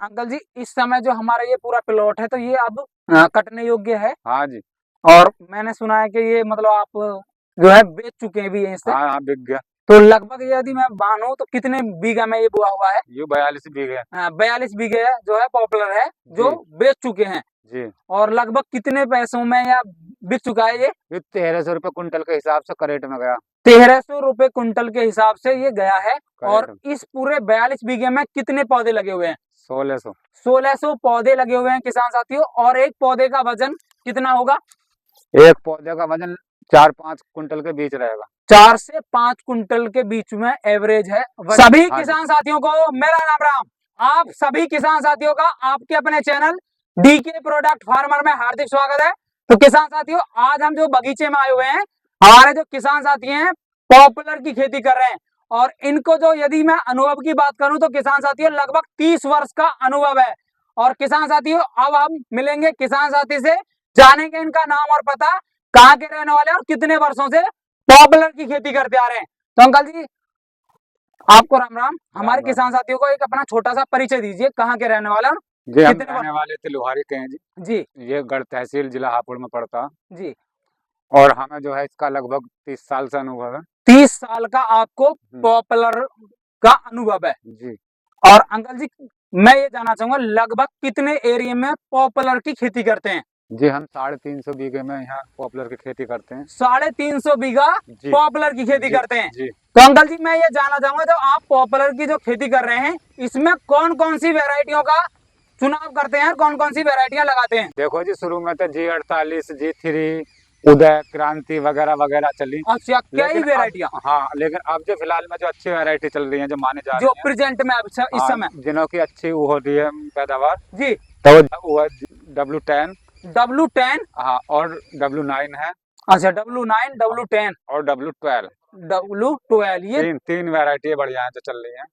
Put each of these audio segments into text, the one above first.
Uncle जी इस समय जो हमारा ये पूरा प्लॉट है तो ये अब कटने योग्य है। हाँ जी। और मैंने सुना है कि ये मतलब आप जो है बेच चुके हैं भी हैं इससे। हाँ हाँ, बिक गया। तो लगभग यदि मैं मानूं तो कितने बीघा में ये बुआ हुआ है? ये 42 बीघे है। 42 बीघे जो है पॉपुलर है, जो जी बेच चुके हैं। जी। और लगभग कितने पैसों में या बिक चुका है ये? 1300 रुपये कुंटल के हिसाब से करेट में गया। 1300 रुपए कुंटल के हिसाब से ये गया है। और करेट इस पूरे 42 बीघे में कितने पौधे लगे हुए हैं? 1600। 1600 पौधे लगे हुए हैं किसान साथियों। और एक पौधे का वजन कितना होगा? एक पौधे का वजन 4-5 कुंटल के बीच रहेगा। 4 से 5 कुंटल के बीच में एवरेज है। सभी हाँ किसान साथियों को मेरा राम राम। आप सभी किसान साथियों का आपके अपने चैनल डीके प्रोडक्ट फार्मर में हार्दिक स्वागत है। तो किसान साथियों, आज हम जो बगीचे में आए हुए हैं, हमारे जो किसान साथी हैं पॉपुलर की खेती कर रहे हैं। और इनको जो यदि मैं अनुभव की बात करूं तो किसान साथियों लगभग 30 वर्ष का अनुभव है। और किसान साथियों अब हम मिलेंगे किसान साथी से, जानेंगे इनका नाम और पता, कहाँ के रहने वाले हैं और कितने वर्षों से पॉपुलर की खेती करते आ रहे हैं। तो अंकल जी आपको राम राम। हमारे किसान साथियों को एक अपना छोटा सा परिचय दीजिए, कहाँ के रहने वाले हैं और जी, हम कितने रहने वाले थे लोहारी के हैं जी। जी ये गढ़ तहसील जिला हापुड़ में पड़ता। जी। और हमें जो है इसका लगभग 30 साल से अनुभव है। 30 साल का आपको पॉपुलर का अनुभव है। जी। और अंकल जी मैं ये जानना चाहूंगा लगभग कितने एरिया में पॉपुलर की खेती करते हैं? जी, हम 350 बीघे में यहाँ पॉपुलर की खेती करते हैं। 350 बीघा जी। पॉपुलर की खेती जी करते हैं। जी। तो अंकल जी मैं ये जानना चाहूंगा जब आप पॉपुलर की जो खेती कर रहे हैं इसमें कौन कौन सी वेराइटियों का चुनाव करते हैं, कौन कौन सी वेराइटियां लगाते हैं? देखो जी, शुरू में तो G48, G3, उदय, क्रांति वगैरह वगैरह चली। अच्छा, क्या ही लेकिन वेराइटियां? हाँ, लेकिन अब जो फिलहाल में जो अच्छी वैरायटी चल रही है, जो माने जा जो रही है, प्रेजेंट में अब इस हाँ, समय जिनों की अच्छी वो होती है पैदावार, जी, तो वो W10, W10, हाँ, और W9 है। अच्छा W9, W10 और W12। W12 ये तीन वैरायटी बढ़िया है जो चल रही है।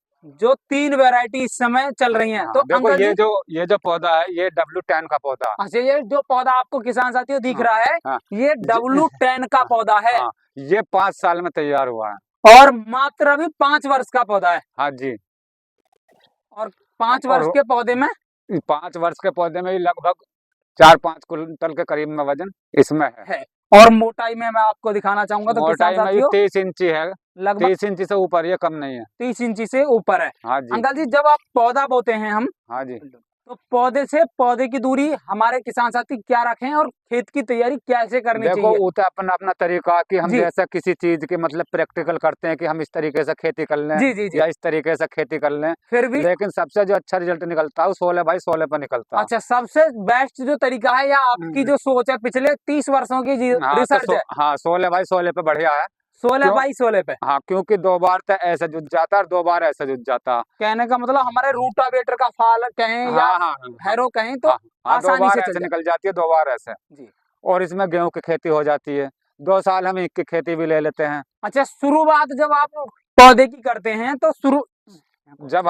जो 3 वैरायटी इस समय चल रही हैं। हाँ, तो देखो अंकल ये जो पौधा है ये W10 का पौधा। अच्छा, ये जो पौधा आपको किसान साथियों दिख रहा है हाँ, ये W10 का पौधा है। हाँ, ये 5 साल में तैयार हुआ है। और मात्र अभी 5 वर्ष का पौधा है। हाँ जी। और 5 वर्ष के पौधे में 5 वर्ष के पौधे में लगभग 4-5 कुंटल के करीब में वजन इसमें है। और मोटाई में मैं आपको दिखाना चाहूंगा तो किसान मोटाई में साथियों 30 इंची है। लगभग 30 इंची से ऊपर, ये कम नहीं है। 30 इंची से ऊपर है। हाँ जी। अंकल जी जब आप पौधा बोते हैं हम, हाँ जी। तो पौधे से पौधे की दूरी हमारे किसान साथी क्या रखें और खेत की तैयारी कैसे करनी देखो चाहिए? वो तो अपना अपना तरीका कि हम जी। जैसा किसी चीज के मतलब प्रैक्टिकल करते हैं कि हम इस तरीके से खेती कर लें जी जी जी। या इस तरीके से खेती कर लें, फिर भी लेकिन सबसे जो अच्छा रिजल्ट निकलता है वो 16x16 पर निकलता है। अच्छा, सबसे बेस्ट जो तरीका है या आपकी जो सोच है पिछले 30 वर्षों की हाँ रिसर्च है? हाँ, 16x16 पे बढ़िया है। 16x16 पे। हाँ, क्योंकि 2 बार तो ऐसे जुट जाता है और 2 बार ऐसे जुट जाता। कहने का मतलब हमारे रूटावेटर का फाल कहें या हाँ हाँ हैरो कहें तो हाँ, 2 आसानी बार से ऐसे चल निकल जाती है, 2 बार ऐसे। जी। और इसमें गेहूं की खेती हो जाती है। 2 साल हम ईख की खेती भी ले लेते हैं। अच्छा, शुरुआत जब आप पौधे की करते हैं तो जब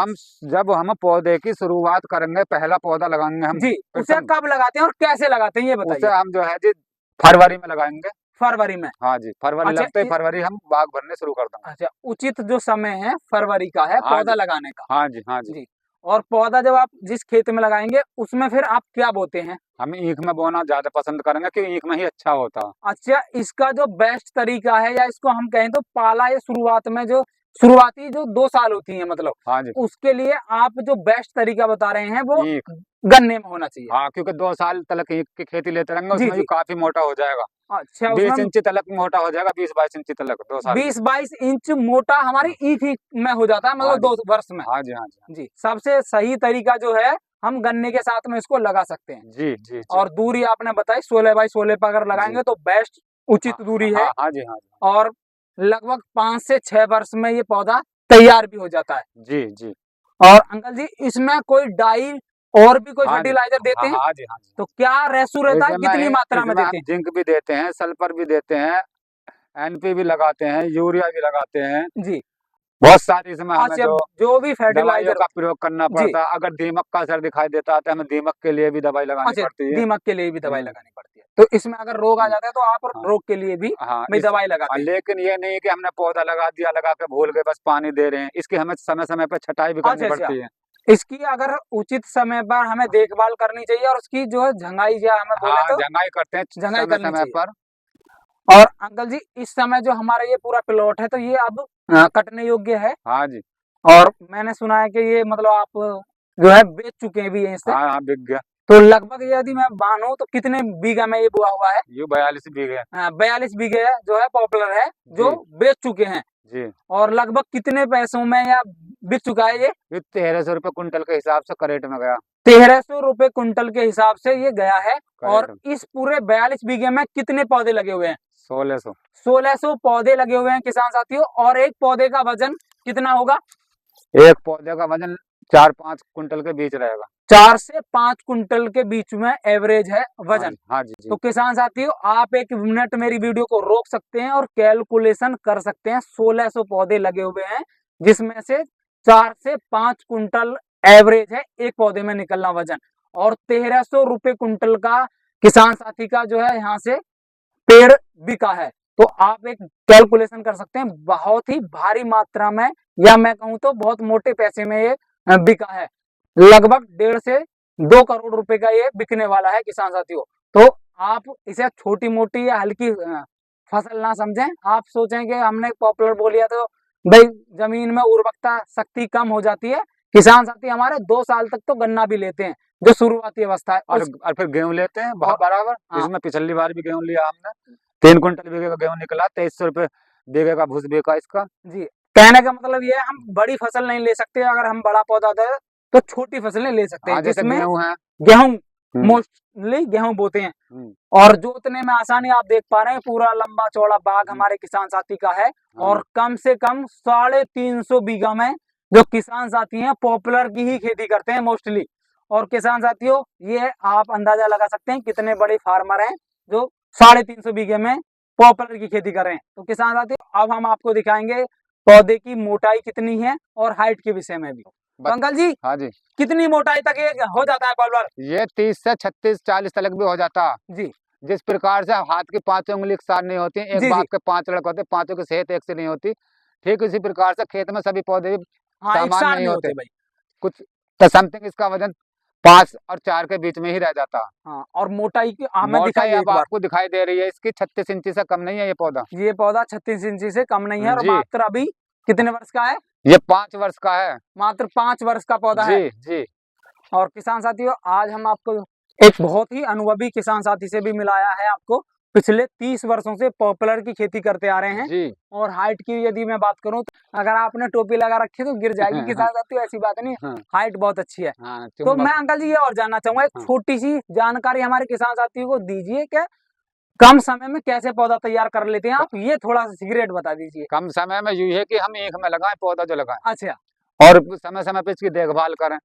हम पौधे की शुरुआत करेंगे, पहला पौधा लगाएंगे हम जी, उसे कब लगाते हैं और कैसे लगाते हैं ये उसे बताइए? हम जो है जी फरवरी में लगाएंगे। फरवरी में? हाँ जी, फरवरी अच्छा, लगते ही फरवरी हम बाग भरने शुरू कर देंगे। अच्छा, उचित जो समय है फरवरी का है हाँ पौधा जी। लगाने का। हाँ जी। हाँ जी। जी। और पौधा जब आप जिस खेत में लगाएंगे उसमें फिर आप क्या बोते हैं? हम ईख में बोना ज्यादा पसंद करेंगे क्योंकि ईख में ही अच्छा होता है। अच्छा, इसका जो बेस्ट तरीका है या इसको हम कहें तो पाला या शुरुआत में जो शुरुआती जो 2 साल होती है मतलब, हाँ जी। उसके लिए आप जो बेस्ट तरीका बता रहे हैं वो ईख। गन्ने में होना चाहिए। हाँ, क्योंकि 2 साल तक ईख की खेती लेते रहेंगे, जी उसमें भी जी। काफी मोटा हो जाएगा। अच्छा, 20 उसमें इंची तलक मोटा हो जाएगा, 20-22 इंची तलक 2 साल में। 20-22 इंच मोटा हमारी ईख ही में हो जाता है हाँ मतलब जी। 2 वर्ष में। हाँ जी। हाँ जी। जी, सबसे सही तरीका जो है हम गन्ने के साथ में इसको लगा सकते हैं। जी जी जी। और दूरी आपने बताई 16x16 पर अगर जी। लगाएंगे तो बेस्ट उचित दूरी है। हाँ जी। हाँ जी। और लगभग 5 से 6 वर्ष में ये पौधा तैयार भी हो जाता है। जी जी। और अंकल जी इसमें कोई डाई और भी कोई हाँ जी। फर्टिलाइजर देते हैं? हाँ जी। हाँ जी। तो क्या रेशो रहता है, कितनी मात्रा में इसमें देते हम जिंक भी देते हैं, सल्फर भी देते हैं, एनपी भी लगाते हैं, यूरिया भी लगाते हैं। हैं? जी। बहुत सारी इसमें हमें अच्छा, जो जो भी दवाइयों फर्टिलाइजर का प्रयोग करना जी। पड़ता है। अगर दीमक का असर दिखाई देता है तो हमें दीमक के लिए भी दवाई लगानी अच्छा, पड़ती है। दीमक के लिए भी दवाई लगानी पड़ती है। तो इसमें अगर रोग आ जाता है तो आप हाँ रोग के लिए भी हाँ, दवाई लगाते हैं। लेकिन ये नहीं कि हमने पौधा लगा दिया, लगा के भूल गए बस पानी दे रहे हैं। इसकी हमें समय समय पे छटाई भी करनी अच्छा अच्छा, पड़ती है। इसकी अगर उचित समय पर हमें देखभाल करनी चाहिए और उसकी जो है झंगाई या हमें बोले हाँ, तो जंगाई करते हैं जंगाई समय करनी समय चाहिए। पर। और अंकल जी इस समय जो हमारा ये पूरा प्लॉट है तो ये अब कटने योग्य है। हाँ जी, और मैंने सुना है कि ये मतलब आप जो है बेच चुके हैं भी हैं इससे। हाँ हाँ, बिक गया। तो लगभग यदि मैं मानूं तो कितने बीघा में ये बुआ हुआ है? ये 42 बीघे। 42 बीघे है जो है पॉपुलर है, जो जी बेच चुके हैं। जी, और लगभग कितने पैसों में या बिक चुका है ये? ये 1300 रुपये कुंटल के हिसाब से करेट में गया। 1300 रुपए कुंटल के हिसाब से ये गया है। और करेट इस पूरे 42 बीघे में कितने पौधे लगे हुए हैं? 1600। 1600 पौधे लगे हुए हैं किसान साथियों। और एक पौधे का वजन कितना होगा? एक पौधे का वजन 4-5 कुंटल के बीच रहेगा। 4 से 5 कुंटल के बीच में एवरेज है वजन। हाँ जी जी। तो किसान साथियों आप एक मिनट मेरी वीडियो को रोक सकते हैं और कैलकुलेशन कर सकते हैं। 1600 पौधे लगे हुए हैं जिसमें से 4 से 5 कुंटल एवरेज है एक पौधे में निकलना वजन। और 1300 रुपए कुंटल का किसान साथी का जो है यहाँ से पेड़ बिका है। तो आप एक कैलकुलेशन कर सकते हैं, बहुत ही भारी मात्रा में या मैं कहूँ तो बहुत मोटे पैसे में ये बिका है। लगभग 1.5 से 2 करोड़ रुपए का ये बिकने वाला है किसान साथियों। तो आप इसे छोटी मोटी या हल्की फसल ना समझें। आप सोचें कि हमने पॉपुलर बोल लिया तो भाई जमीन में उर्वरकता शक्ति कम हो जाती है। किसान साथी हमारे 2 साल तक तो गन्ना भी लेते हैं जो शुरुआती अवस्था है। और फिर गेहूं लेते हैं और- बराबर। हाँ। इसमें पिछली बार भी गेहूं लिया हमने, 3 कुंटल बीघे का गेहूं निकला। 2300 रुपये बीघे का भूस बिका इसका। जी, कहने का मतलब ये है हम बड़ी फसल नहीं ले सकते। अगर हम बड़ा पौधा दे तो छोटी फसलें ले सकते हैं हाँ, जैसे जिसमें गेहूं है। गेहूं हम्म, मोस्टली गेहूं बोते हैं। हम्म, और जोतने में आसानी आप देख पा रहे हैं, पूरा लंबा चौड़ा बाग हमारे किसान साथी का है। और हाँ, कम से कम 350 बीघा में जो किसान साथी हैं पॉपुलर की ही खेती करते हैं मोस्टली। और किसान साथियों ये आप अंदाजा लगा सकते हैं कितने बड़े फार्मर हैं जो 350 बीघे में पॉपुलर की खेती कर रहे हैं। तो किसान साथियों अब हम आपको दिखाएंगे पौधे की मोटाई कितनी है और हाइट के विषय में भी। तो अंकल जी हाँ जी, कितनी मोटाई तक ये हो जाता है पॉपुलर? ये 30 से 36-40 तक भी हो जाता। जी जिस प्रकार से हाथ की 5 उंगली एक साथ नहीं होती, एक जी बाप जी, के 5 लड़के होते, 5 की सेहत एक से नहीं होती। ठीक इसी प्रकार से खेत में सभी पौधे भी हाँ एक सामान साथ नहीं नहीं होते। होते भाई। कुछ तो समथिंग इसका वजन 5 और 4 के बीच में ही रह जाता। हाँ और मोटाई की हमें मोटाई दिखाइए एक अब बार। आपको दिखाई दे रही है इसकी 36 इंची से कम नहीं है ये पौधा। ये पौधा 36 इंची से कम नहीं है। और जी। मात्र अभी कितने वर्ष का है? ये 5 वर्ष का है। मात्र 5 वर्ष का पौधा है। जी जी। और किसान साथियों आज हम आपको एक बहुत ही अनुभवी किसान साथी से भी मिलाया है। आपको पिछले 30 वर्षों से पॉपुलर की खेती करते आ रहे हैं। जी। और हाइट की यदि मैं बात करूं तो अगर आपने टोपी लगा रखी तो गिर जाएगी किसान साथियों, ऐसी बात नहीं। हाँ, हाइट बहुत अच्छी है। हाँ, तो चुंबक। मैं अंकल जी ये और जानना चाहूंगा, एक हाँ। छोटी सी जानकारी हमारे किसान साथियों को दीजिए कि कम समय में कैसे पौधा तैयार कर लेते हैं आप, ये थोड़ा सा सीक्रेट बता दीजिए। कम समय में यूं है कि हम एक में लगाएं पौधा जो लगाएं, अच्छा, और समय समय पे इसकी देखभाल करें।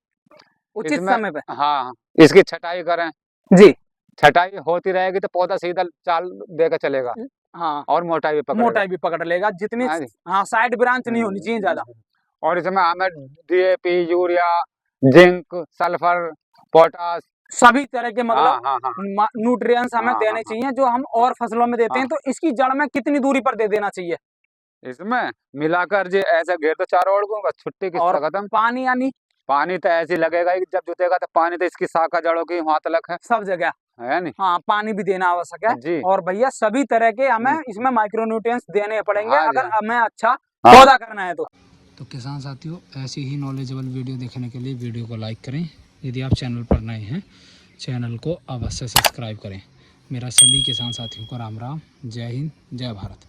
उचित इसमें समय पे। हाँ, इसकी छटाई करें। जी छटाई होती रहेगी तो पौधा सीधा चाल देकर चलेगा हाँ, और मोटाई भी पकड़ेगा। मोटाई भी पकड़ लेगा जितनी। हाँ जी। हाँ साइड ब्रांच नहीं होनी चाहिए ज्यादा। और इसमें हमें DAP, urea, zinc, sulphur, potash, सभी तरह के हाँ मतलब हाँ हाँ, न्यूट्रिएंट्स हमें हाँ, देने हाँ, चाहिए जो हम और फसलों में देते हैं। तो इसकी जड़ में कितनी दूरी पर दे देना चाहिए? इसमें मिलाकर जो ऐसा घेर तो चारों ओर को बस, छुट्टी और किस्सा खत्म। पानी यानी पानी तो ऐसे ही लगेगा ही, जब जुतेगा तो पानी तो इसकी शाखा जड़ों की वहां तक है सब जगह नहीं? हाँ पानी भी देना आवश्यक है। जी। और भैया सभी तरह के हमें इसमें माइक्रो न्यूट्रिएंट्स देने पड़ेंगे हाँ जी, अगर हमें अच्छा हाँ। पौधा करना है। तो किसान साथियों ऐसी ही नॉलेजेबल वीडियो देखने के लिए वीडियो को लाइक करें। यदि आप चैनल पर नए हैं चैनल को अवश्य सब्सक्राइब करें। मेरा सभी किसान साथियों को राम राम, जय हिंद, जय भारत।